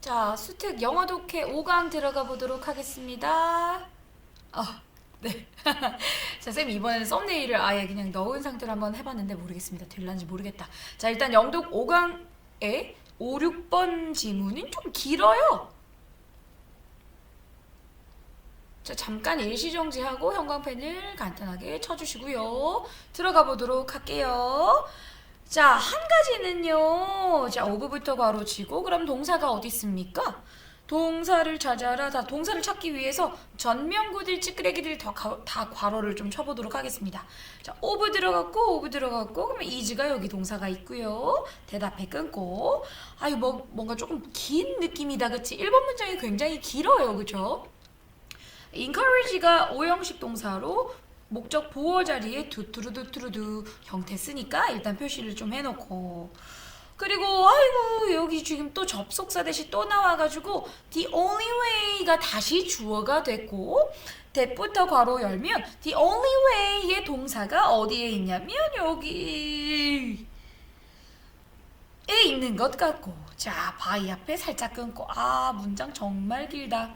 자, 수특 영어 독해 5강 들어가 보도록 하겠습니다. 네. 자, 쌤 이번에는 썸네일을 아예 그냥 넣은 상태로 한번 해봤는데 모르겠습니다. 될란지 모르겠다. 자, 일단 영독 5강의 5, 6번 지문은 좀 길어요. 자, 잠깐 일시정지하고 형광펜을 간단하게 쳐주시고요. 들어가 보도록 할게요. 자, 한 가지는요. 자, 오브부터 괄호치고 그럼 동사가 어디 있습니까? 동사를 찾아라. 다 동사를 찾기 위해서 전명구들, 찌끄레기들 다 괄호를 좀 쳐보도록 하겠습니다. 자, 오브 들어갔고 그러면 is가 여기 동사가 있고요. 대답해 끊고. 아유, 뭔가 조금 긴 느낌이다, 그치? 1번 문장이 굉장히 길어요, 그쵸? encourage가 오형식 동사로 목적 보어 자리에 두투루두투루두 형태 쓰니까 일단 표시를 좀 해놓고, 그리고 아이고 여기 지금 또 접속사 대시 또 나와가지고 the only way가 다시 주어가 됐고 that부터 괄호 열면 the only way의 동사가 어디에 있냐면 여기 에 있는 것 같고, 자 by 앞에 살짝 끊고, 아 문장 정말 길다.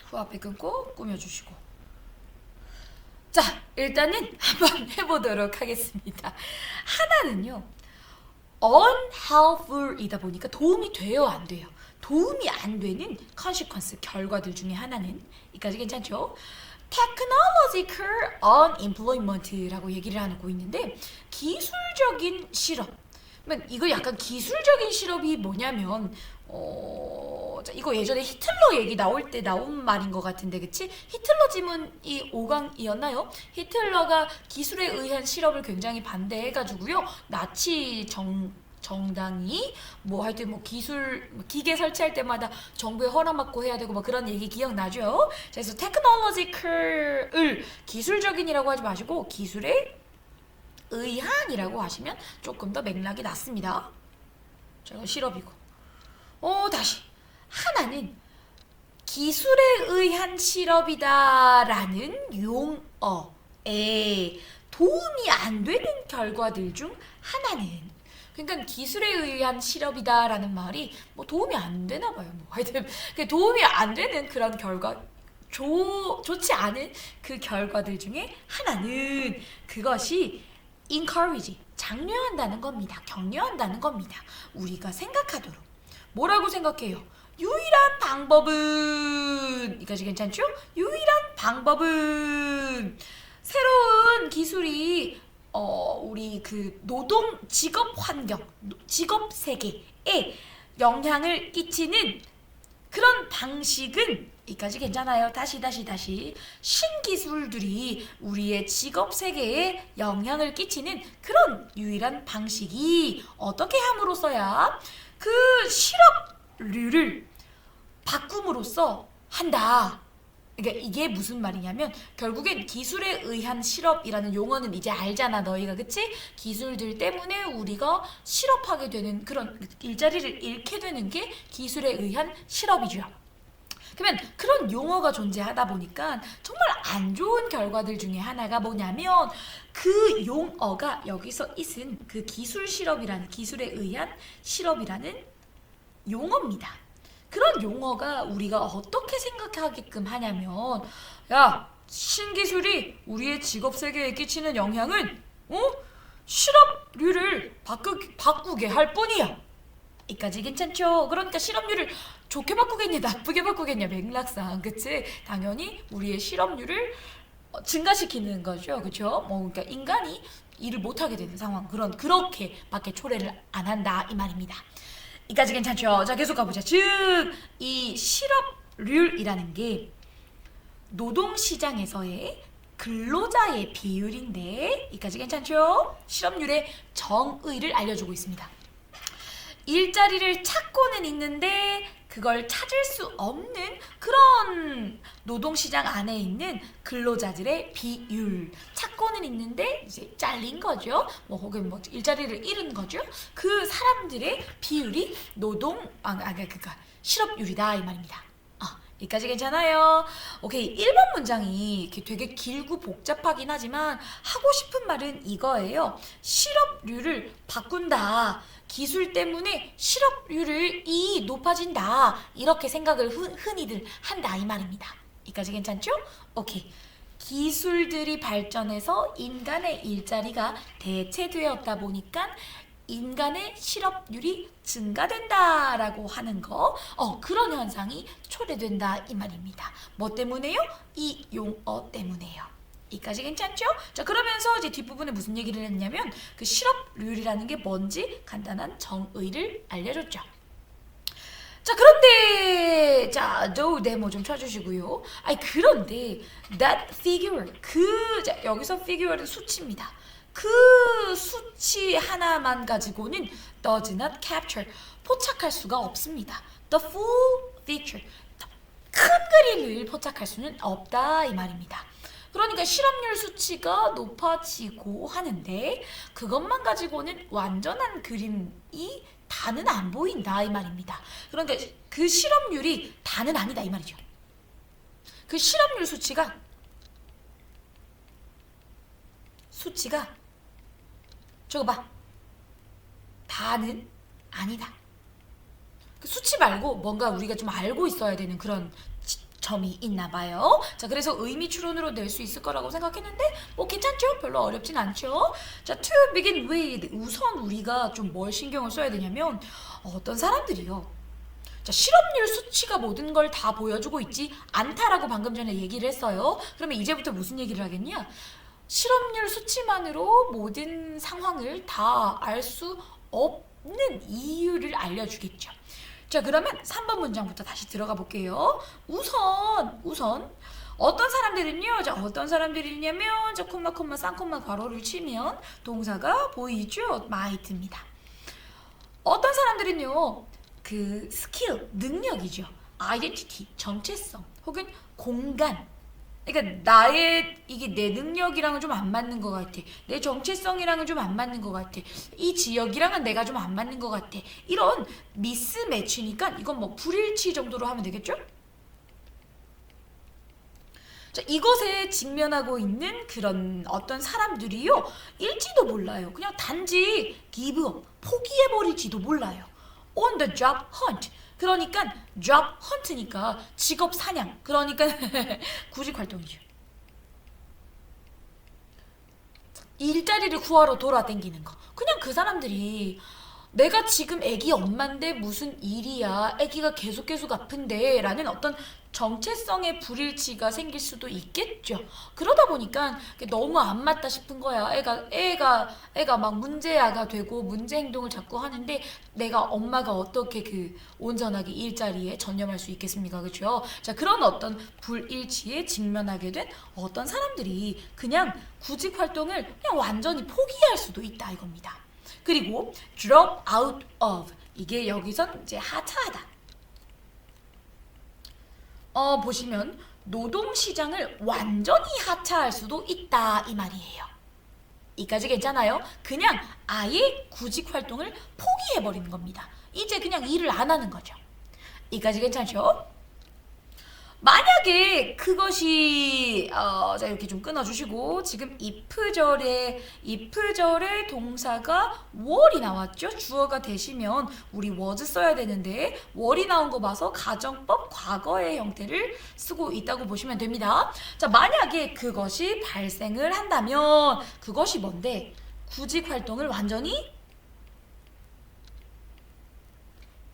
후 앞에 끊고 꾸며주시고. 자, 일단은 한번 해보도록 하겠습니다. 하나는요, unhelpful이다 보니까 도움이 돼요, 안 돼요? 도움이 안 되는 consequence, 결과들 중에 하나는, 이까지 괜찮죠? technological unemployment라고 얘기를 하고 있는데, 기술적인 실업. 이거 약간 기술적인 실업이 뭐냐면, 자, 이거 예전에 히틀러 얘기 나올 때 나온 말인 것 같은데, 그치? 히틀러 지문이 5강이었나요? 히틀러가 기술에 의한 실업을 굉장히 반대해가지고요, 나치 정당이 하여튼 기술 기계 설치할 때마다 정부에 허락 받고 해야 되고 그런 얘기 기억나죠? 그래서 테크놀로지컬을 기술적인이라고 하지 마시고 기술에 의한이라고 하시면 조금 더 맥락이 낫습니다. 자, 이건 실업이고. 다시. 하나는 기술에 의한 실업이다라는 용어에 도움이 안 되는 결과들 중 하나는, 그러니까 기술에 의한 실업이다라는 말이 도움이 안 되나 봐요. 하여튼 도움이 안 되는 그런 결과, 좋지 않은 그 결과들 중에 하나는 그것이 encourage, 장려한다는 겁니다. 격려한다는 겁니다. 우리가 생각하도록. 뭐라고 생각해요? 유일한 방법은, 이까지 괜찮죠? 유일한 방법은 새로운 기술이 우리 그 노동 직업 환경, 직업 세계에 영향을 끼치는 그런 방식은, 이까지 괜찮아요. 다시 신기술들이 우리의 직업 세계에 영향을 끼치는 그런 유일한 방식이 어떻게 함으로써야 그 실업률을 바꿈으로써 한다. 그러니까 이게 무슨 말이냐면 결국엔 기술에 의한 실업이라는 용어는 이제 알잖아, 너희가. 그치? 기술들 때문에 우리가 실업하게 되는, 그런 일자리를 잃게 되는 게 기술에 의한 실업이죠. 그러면 그런 용어가 존재하다 보니까 정말 안 좋은 결과들 중에 하나가 뭐냐면 그 용어가 여기서 있은 그 기술 실업이라는, 기술에 의한 실업이라는 용어입니다. 그런 용어가 우리가 어떻게 생각하게끔 하냐면, 야, 신기술이 우리의 직업 세계에 끼치는 영향은 실업률을 바꾸게 할 뿐이야. 이까지 괜찮죠? 그러니까 실업률을 좋게 바꾸겠냐 나쁘게 바꾸겠냐, 맥락상, 그치? 당연히 우리의 실업률을 증가시키는 거죠, 그쵸? 그러니까 인간이 일을 못하게 되는 상황, 그렇게밖에 초래를 안 한다, 이 말입니다. 이까지 괜찮죠? 자, 계속 가보자. 즉, 이 실업률이라는 게 노동시장에서의 근로자의 비율인데, 이까지 괜찮죠? 실업률의 정의를 알려주고 있습니다. 일자리를 찾고는 있는데 그걸 찾을 수 없는 그런 노동시장 안에 있는 근로자들의 비율, 찾고는 있는데 이제 잘린 거죠. 혹은 일자리를 잃은 거죠. 그 사람들의 비율이 그러니까 실업률이다, 이 말입니다. 여기까지 괜찮아요? 오케이, 1번 문장이 이렇게 되게 길고 복잡하긴 하지만 하고 싶은 말은 이거예요. 실업률을 바꾼다. 기술 때문에 실업률이 높아진다. 이렇게 생각을 흔히들 한다 이 말입니다. 여기까지 괜찮죠? 오케이. 기술들이 발전해서 인간의 일자리가 대체되었다 보니까 인간의 실업률이 증가된다라고 하는 거, 그런 현상이 초래된다 이 말입니다. 뭐 때문에요? 이 용어 때문에요. 이까지 괜찮죠? 자, 그러면서 이제 뒷부분에 무슨 얘기를 했냐면 그 실업률이라는 게 뭔지 간단한 정의를 알려줬죠. 자, 그런데 자, 저 데모 좀 쳐주시고요. 아니, 그런데 that figure, 자, 여기서 figure는 수치입니다. 그 수치 하나만 가지고는 does not capture, 포착할 수가 없습니다. The full picture, 큰 그림을 포착할 수는 없다 이 말입니다. 그러니까 실업률 수치가 높아지고 하는데 그것만 가지고는 완전한 그림이 다는 안 보인다 이 말입니다. 그러니까 그 실업률이 다는 아니다 이 말이죠. 그 실업률 수치가 저거 봐, 다는 아니다. 그 수치 말고 뭔가 우리가 좀 알고 있어야 되는 그런 점이 있나 봐요. 자, 그래서 의미 추론으로 낼 수 있을 거라고 생각했는데 뭐 괜찮죠? 별로 어렵진 않죠? 자, to begin with, 우선 우리가 좀 뭘 신경을 써야 되냐면 어떤 사람들이요, 자, 실업률 수치가 모든 걸 다 보여주고 있지 않다라고 방금 전에 얘기를 했어요. 그러면 이제부터 무슨 얘기를 하겠냐? 실업률 수치만으로 모든 상황을 다 알 수 없는 이유를 알려주겠죠. 자, 그러면 3번 문장부터 다시 들어가 볼게요. 우선 어떤 사람들은요, 자, 어떤 사람들이냐면 자, 콤마 쌍콤마 괄호를 치면 동사가 보이죠? might입니다. 어떤 사람들은요, 그 스킬, 능력이죠. identity, 정체성 혹은 공간, 그러니까 이게 내 능력이랑은 좀 안 맞는 것 같아. 내 정체성이랑은 좀 안 맞는 것 같아. 이 지역이랑은 내가 좀 안 맞는 것 같아. 이런 미스매치니까 이건 뭐 불일치 정도로 하면 되겠죠? 자, 이것에 직면하고 있는 그런 어떤 사람들이요, 일지도 몰라요. 그냥 단지 give up, 포기해버릴지도 몰라요. on the job hunt. 그러니까 job hunt니까 직업 사냥, 그러니까 구직 활동이죠. 일자리를 구하러 돌아다니는 거. 그냥 그 사람들이 내가 지금 애기 엄마인데 무슨 일이야, 애기가 계속 아픈데 라는 어떤 정체성의 불일치가 생길 수도 있겠죠. 그러다 보니까 너무 안 맞다 싶은 거야. 애가 막 문제아가 되고 문제 행동을 자꾸 하는데 내가 엄마가 어떻게 그 온전하게 일자리에 전념할 수 있겠습니까? 그렇죠? 자, 그런 어떤 불일치에 직면하게 된 어떤 사람들이 그냥 구직 활동을 그냥 완전히 포기할 수도 있다 이겁니다. 그리고 drop out of, 이게 여기선 이제 하차하다. 보시면 노동시장을 완전히 하차할 수도 있다 이 말이에요. 이까지 괜찮아요? 그냥 아예 구직 활동을 포기해버리는 겁니다. 이제 그냥 일을 안 하는 거죠. 이까지 괜찮죠? 만약에 그것이 자, 이렇게 좀 끊어주시고, 지금 if절에 동사가 were이 나왔죠? 주어가 되시면 우리 was 써야 되는데 were이 나온 거 봐서 가정법 과거의 형태를 쓰고 있다고 보시면 됩니다. 자, 만약에 그것이 발생을 한다면 그것이 뭔데? 구직 활동을 완전히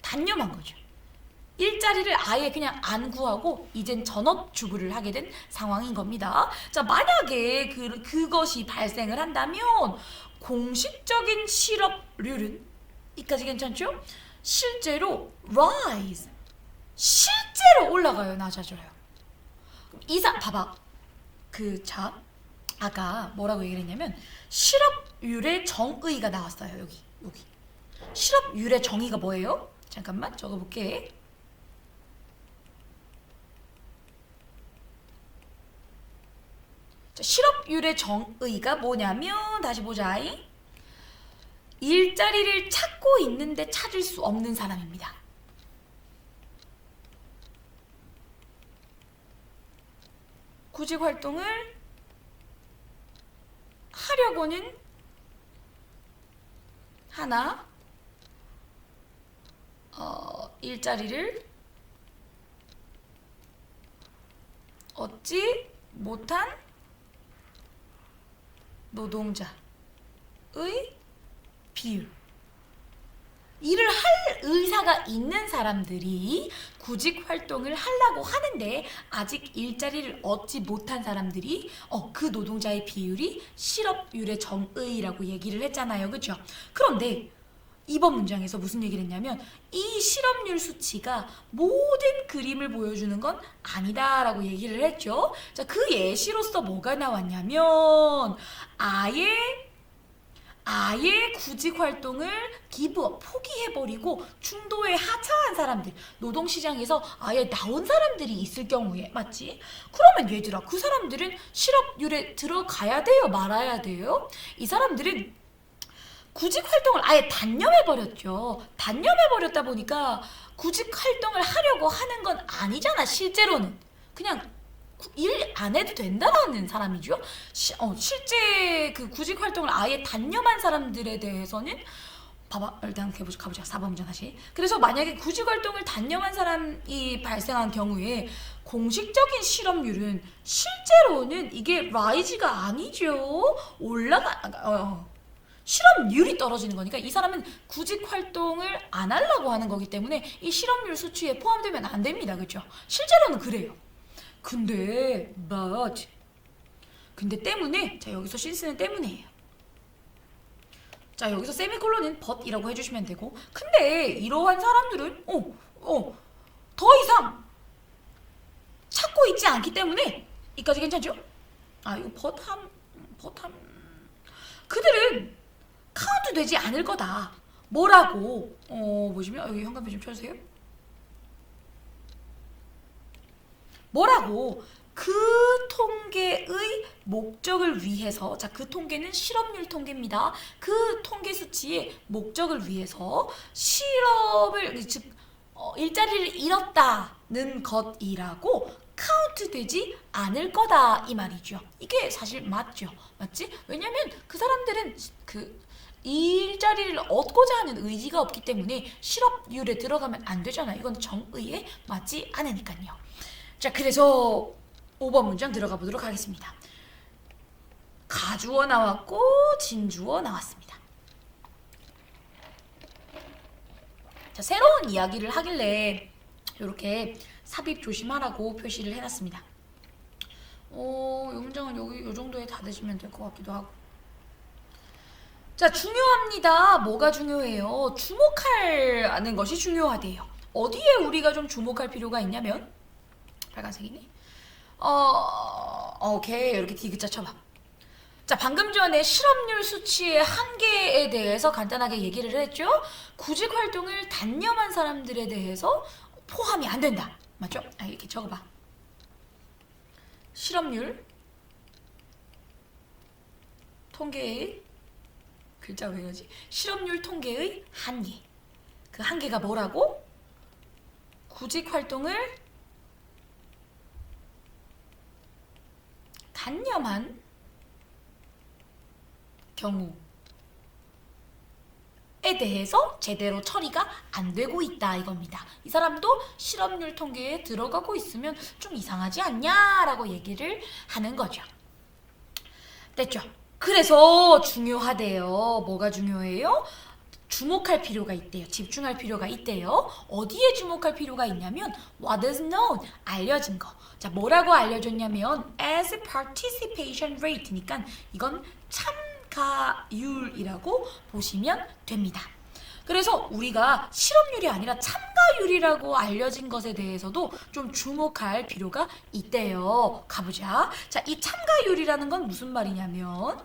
단념한 거죠. 일자리를 아예 그냥 안 구하고 이젠 전업주부를 하게 된 상황인 겁니다. 자, 만약에 그것이 발생을 한다면 공식적인 실업률은, 이까지 괜찮죠? 실제로 rise, 실제로 올라가요, 낮아져요. 봐봐. 아까 뭐라고 얘기를 했냐면 실업률의 정의가 나왔어요. 여기 실업률의 정의가 뭐예요? 잠깐만 적어볼게. 자, 실업률의 정의가 뭐냐면, 다시 보자. 일자리를 찾고 있는데 찾을 수 없는 사람입니다. 구직 활동을 하려고는 하나 일자리를 얻지 못한 노동자의 비율. 일을 할 의사가 있는 사람들이 구직 활동을 하려고 하는데 아직 일자리를 얻지 못한 사람들이 그 노동자의 비율이 실업률의 정의라고 얘기를 했잖아요. 그렇죠? 그런데 이번 문장에서 무슨 얘기를 했냐면 이 실업률 수치가 모든 그림을 보여주는 건 아니다라고 얘기를 했죠. 자, 그 예시로서 뭐가 나왔냐면 아예 구직 활동을 기브업, 포기해버리고 중도에 하차한 사람들, 노동시장에서 아예 나온 사람들이 있을 경우에, 맞지? 그러면 얘들아, 그 사람들은 실업률에 들어가야 돼요? 말아야 돼요? 이 사람들은 구직 활동을 아예 단념해버렸죠. 단념해버렸다 보니까 구직 활동을 하려고 하는 건 아니잖아, 실제로는. 그냥 일 안 해도 된다라는 사람이죠. 실제 그 구직 활동을 아예 단념한 사람들에 대해서는 봐봐, 일단 가보자. 4번 문제 다시. 그래서 만약에 구직 활동을 단념한 사람이 발생한 경우에 공식적인 실업률은 실제로는 이게 라이즈가 아니죠. 실업률이 떨어지는 거니까 이 사람은 구직 활동을 안 하려고 하는 거기 때문에 이 실업률 수치에 포함되면 안 됩니다. 그렇죠? 실제로는 그래요. 근데 때문에, 자, 여기서 신스는 때문에예요. 자, 여기서 세미콜론은 but이라고 해주시면 되고, 근데 이러한 사람들은 더 이상 찾고 있지 않기 때문에 이까지 괜찮죠? 이거 but함 그들은 카운트 되지 않을 거다. 뭐라고? 보시면 여기 현관펜 좀 쳐주세요. 뭐라고? 그 통계의 목적을 위해서, 자, 그 통계는 실업률 통계입니다. 그 통계 수치의 목적을 위해서 즉 일자리를 잃었다는 것이라고 카운트 되지 않을 거다 이 말이죠. 이게 사실 맞죠? 맞지? 왜냐면 그 사람들은 그 일자리를 얻고자 하는 의지가 없기 때문에 실업률에 들어가면 안 되잖아. 이건 정의에 맞지 않으니까요. 자, 그래서 5번 문장 들어가 보도록 하겠습니다. 가주어 나왔고 진주어 나왔습니다. 자, 새로운 이야기를 하길래 이렇게 삽입 조심하라고 표시를 해놨습니다. 이 문장은 요 정도에 닫으시면 될 것 같기도 하고. 자, 중요합니다. 뭐가 중요해요? 주목하는 것이 중요하대요. 어디에 우리가 좀 주목할 필요가 있냐면, 빨간색이네. 오케이. 이렇게 디귿자 쳐봐. 자, 방금 전에 실업률 수치의 한계에 대해서 간단하게 얘기를 했죠. 구직 활동을 단념한 사람들에 대해서 포함이 안 된다. 맞죠? 이렇게 적어봐. 실업률 통계의 글자 왜 그러지? 실업률 통계의 한계. 그 한계가 뭐라고? 구직 활동을 단념한 경우에 대해서 제대로 처리가 안 되고 있다 이겁니다. 이 사람도 실업률 통계에 들어가고 있으면 좀 이상하지 않냐라고 얘기를 하는 거죠. 됐죠? 그래서 중요하대요. 뭐가 중요해요? 주목할 필요가 있대요. 집중할 필요가 있대요. 어디에 주목할 필요가 있냐면 what is known, 알려진 거. 자, 뭐라고 알려줬냐면 as participation rate니까 이건 참가율이라고 보시면 됩니다. 그래서 우리가 실업률이 아니라 참가율이라고 알려진 것에 대해서도 좀 주목할 필요가 있대요. 가보자. 자, 이 참가율이라는 건 무슨 말이냐면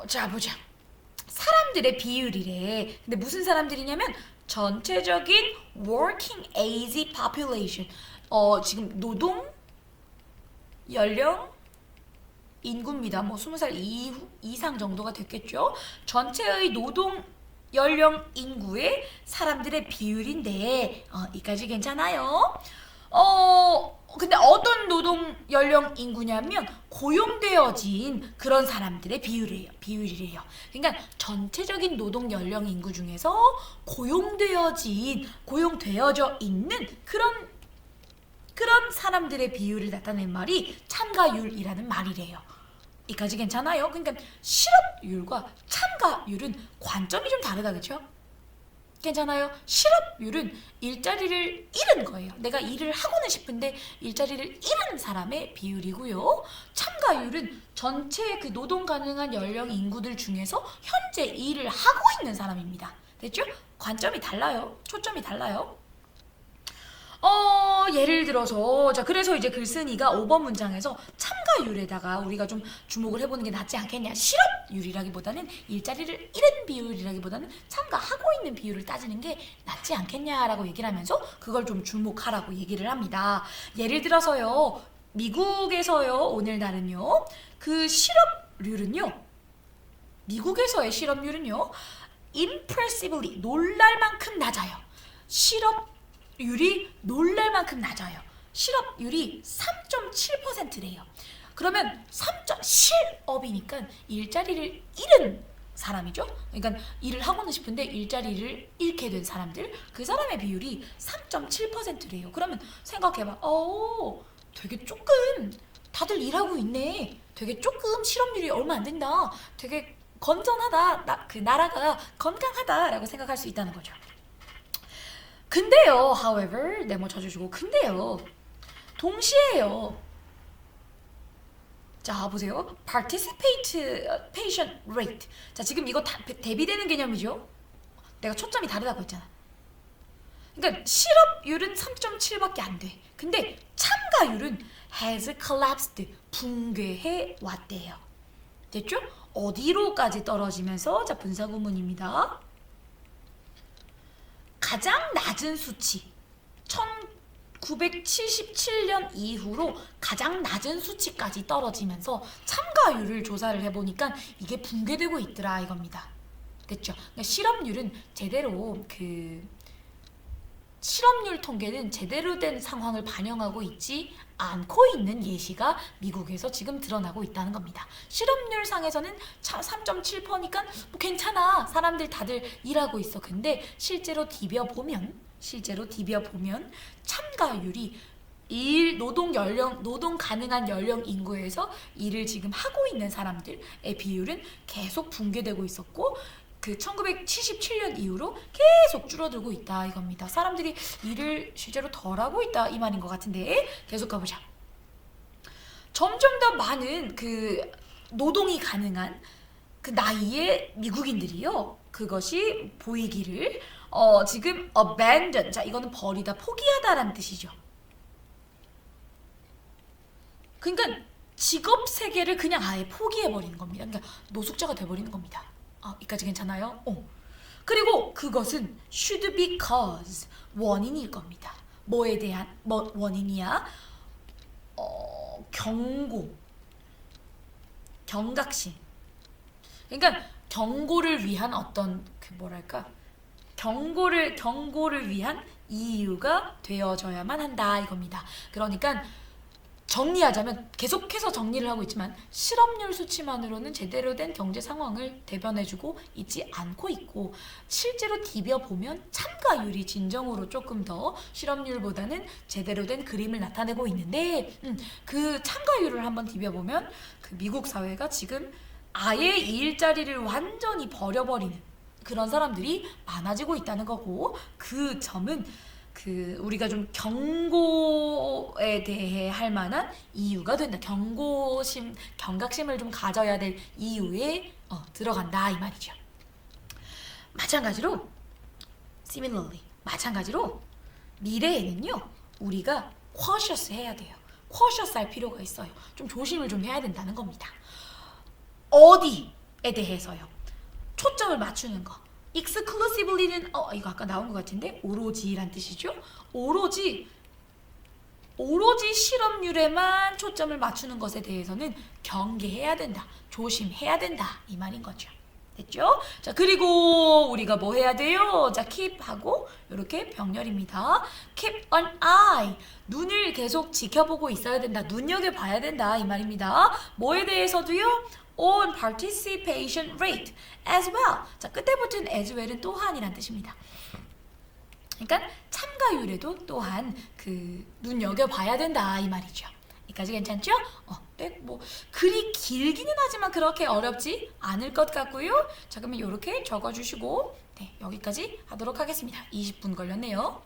자, 보자. 사람들의 비율이래. 근데 무슨 사람들이냐면 전체적인 working age population. 지금 노동 연령 인구입니다. 뭐 20살 이상 정도가 됐겠죠. 전체의 노동 연령 인구의 사람들의 비율인데 이까지 괜찮아요. 근데 어떤 노동 연령 인구냐면 고용되어진 그런 사람들의 비율이래요. 그러니까 전체적인 노동 연령 인구 중에서 고용되어져 있는 그런 사람들의 비율을 나타낸 말이 참가율이라는 말이래요. 이까지 괜찮아요? 그러니까 실업률과 참가율은 관점이 좀 다르다, 그렇죠? 괜찮아요? 실업률은 일자리를 잃은 거예요. 내가 일을 하고는 싶은데 일자리를 잃은 사람의 비율이고요. 참가율은 전체 그 노동 가능한 연령 인구들 중에서 현재 일을 하고 있는 사람입니다. 됐죠? 관점이 달라요. 초점이 달라요. 예를 들어서, 자, 그래서 이제 글쓴이가 5번 문장에서 참가율에다가 우리가 좀 주목을 해보는 게 낫지 않겠냐. 실업률이라기보다는 일자리를 잃은 비율이라기보다는 참가하고 있는 비율을 따지는 게 낫지 않겠냐라고 얘기를 하면서 그걸 좀 주목하라고 얘기를 합니다. 예를 들어서요, 미국에서요, 오늘날은요, 그 실업률은요, 미국에서의 실업률은요, impressively, 놀랄 만큼 낮아요. 실업률이 놀랄 만큼 낮아요. 실업률이 3.7%래요. 그러면 실업이니까 일자리를 잃은 사람이죠. 그러니까 일을 하고는 싶은데 일자리를 잃게 된 사람들, 그 사람의 비율이 3.7%래요. 그러면 생각해봐. 되게 조금 다들 일하고 있네. 되게 조금 실업률이 얼마 안 된다. 되게 건전하다. 그 나라가 건강하다라고 생각할 수 있다는 거죠. 근데요, however, 네모 쳐주시고, 근데요, 동시에요. 자, 보세요. participation rate. 자, 지금 이거 대비되는 개념이죠? 내가 초점이 다르다고 했잖아. 그러니까 실업률은 3.7밖에 안 돼. 근데 참가율은 has collapsed. 붕괴해 왔대요. 됐죠? 어디로까지 떨어지면서, 자, 분사구문입니다. 가장 낮은 수치, 1977년 이후로 가장 낮은 수치까지 떨어지면서 참가율을 조사를 해보니까 이게 붕괴되고 있더라 이겁니다. 됐죠? 그러니까 실업률 통계는 제대로 된 상황을 반영하고 있지 않고 있는 예시가 미국에서 지금 드러나고 있다는 겁니다. 실업률 상에서는 3.7%니까 뭐 괜찮아. 사람들 다들 일하고 있어. 근데 실제로 디벼보면 참가율이 노동 가능한 연령 인구에서 일을 지금 하고 있는 사람들의 비율은 계속 붕괴되고 있었고, 그 1977년 이후로 계속 줄어들고 있다 이겁니다. 사람들이 일을 실제로 덜 하고 있다 이 말인 것 같은데, 계속 가보자. 점점 더 많은 그 노동이 가능한 그 나이의 미국인들이요, 그것이 보이기를 지금 abandon, 자, 이거는 버리다, 포기하다라는 뜻이죠. 그러니까 직업 세계를 그냥 아예 포기해버리는 겁니다. 그러니까 노숙자가 돼버리는 겁니다. 이까지 괜찮아요? 그리고 그것은 should be cause, 원인일 겁니다. 뭐에 대한 원인이야? 경각심. 그러니까 경고를 위한 어떤 경고를 위한 이유가 되어져야만 한다 이겁니다. 그러니까 정리하자면, 계속해서 정리를 하고 있지만 실업률 수치만으로는 제대로 된 경제 상황을 대변해주고 있지 않고 있고, 실제로 디벼보면 참가율이 진정으로 조금 더 실업률보다는 제대로 된 그림을 나타내고 있는데, 그 참가율을 한번 디벼보면 그 미국 사회가 지금 아예 이 일자리를 완전히 버려버리는 그런 사람들이 많아지고 있다는 거고, 그 점은 우리가 좀 경고에 대해 할 만한 이유가 된다. 경각심을 좀 가져야 될 이유에 들어간다 이 말이죠. 마찬가지로 미래에는요, 우리가 cautious 해야 돼요. cautious 할 필요가 있어요. 좀 조심을 좀 해야 된다는 겁니다. 어디에 대해서요? 초점을 맞추는 거. exclusively는 이거 아까 나온 것 같은데, 오로지란 뜻이죠. 오로지 실업률에만 초점을 맞추는 것에 대해서는 경계해야 된다, 조심해야 된다 이 말인 거죠. 됐죠? 자, 그리고 우리가 뭐 해야 돼요? 자, keep 하고 이렇게 병렬입니다. keep an eye. 눈을 계속 지켜보고 있어야 된다. 눈여겨봐야 된다. 이 말입니다. 뭐에 대해서도요? on participation rate as well. 자, 끝에 붙은 as well은 또한이란 뜻입니다. 그러니까 참가율에도 또한 그 눈여겨봐야 된다. 이 말이죠. 여기까지 괜찮죠? 네, 뭐 글이 길기는 하지만 그렇게 어렵지 않을 것 같고요. 자, 그러면 이렇게 적어주시고 네, 여기까지 하도록 하겠습니다. 20분 걸렸네요.